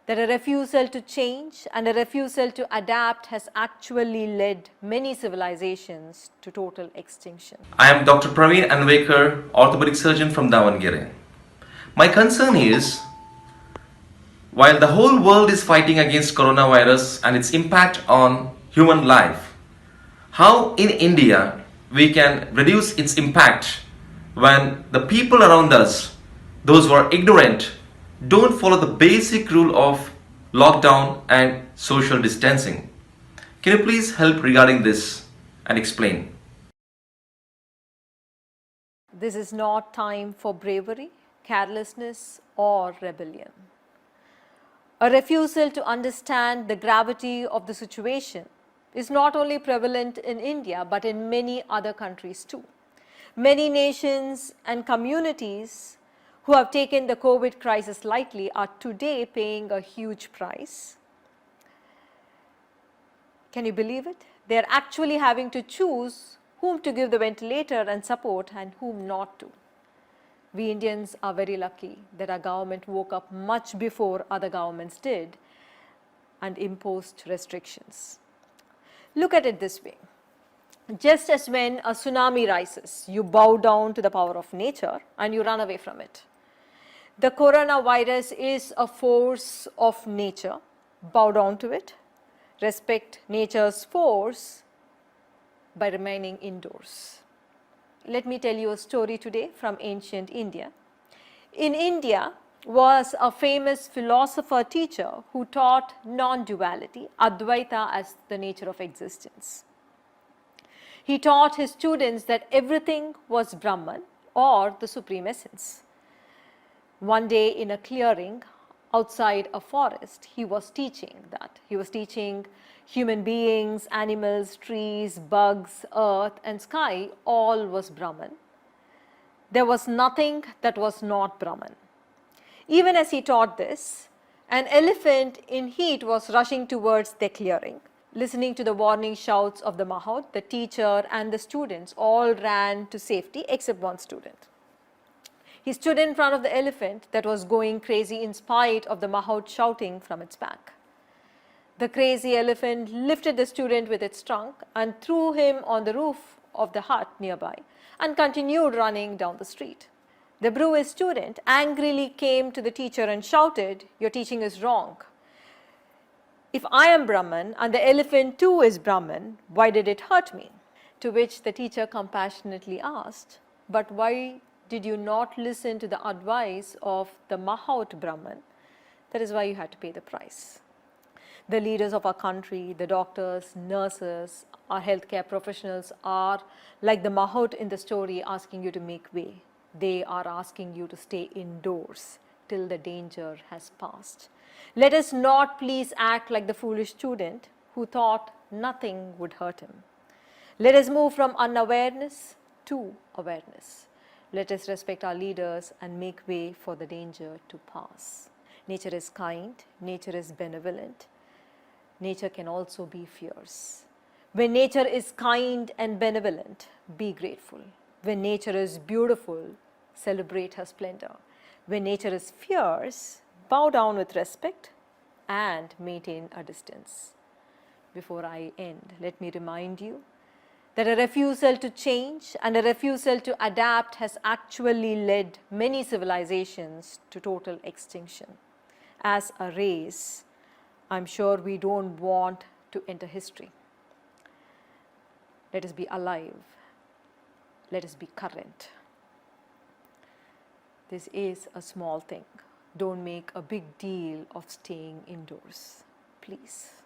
that a refusal to change and a refusal to adapt has actually led many civilizations to total extinction. I am Dr. Praveen Anvekar, orthopedic surgeon from Davangere. My concern is, while the whole world is fighting against coronavirus and its impact on human life, how in India we can reduce its impact when the people around us, those who are ignorant, don't follow the basic rule of lockdown and social distancing. Can you please help regarding this and explain? This is not time for bravery, carelessness, or rebellion. A refusal to understand the gravity of the situation is not only prevalent in India but in many other countries too. Many nations and communities who have taken the COVID crisis lightly are today paying a huge price. Can you believe it? They are actually having to choose whom to give the ventilator and support and whom not to. We Indians are very lucky that our government woke up much before other governments did and imposed restrictions. Look at it this way. Just as when a tsunami rises, you bow down to the power of nature and you run away from it. The coronavirus is a force of nature. Bow down to it. Respect nature's force by remaining indoors. Let me tell you a story today from ancient India. In India was a famous philosopher teacher who taught non-duality, Advaita, as the nature of existence. He taught his students that everything was Brahman or the Supreme Essence. One day in a clearing outside a forest, he was teaching that. He was teaching human beings, animals, trees, bugs, earth and sky, all was Brahman. There was nothing that was not Brahman. Even as he taught this, an elephant in heat was rushing towards the clearing. Listening to the warning shouts of the mahout, the teacher and the students all ran to safety except one student. He stood in front of the elephant that was going crazy in spite of the mahout shouting from its back. The crazy elephant lifted the student with its trunk and threw him on the roof of the hut nearby and continued running down the street. The bruised student angrily came to the teacher and shouted, "Your teaching is wrong. If I am Brahman and the elephant too is Brahman, why did it hurt me?" To which the teacher compassionately asked, "But why did you not listen to the advice of the Mahout Brahman? That is why you had to pay the price." The leaders of our country, the doctors, nurses, our healthcare professionals are like the Mahout in the story asking you to make way. They are asking you to stay indoors till the danger has passed. Let us not please act like the foolish student who thought nothing would hurt him. Let us move from unawareness to awareness. Let us respect our leaders and make way for the danger to pass. Nature is kind, nature is benevolent. Nature can also be fierce. When nature is kind and benevolent, be grateful. When nature is beautiful, celebrate her splendor. When nature is fierce, bow down with respect and maintain a distance. Before I end, let me remind you that a refusal to change and a refusal to adapt has actually led many civilizations to total extinction. As a race, I'm sure we don't want to enter history. Let us be alive. Let us be current. This is a small thing. Don't make a big deal of staying indoors, please.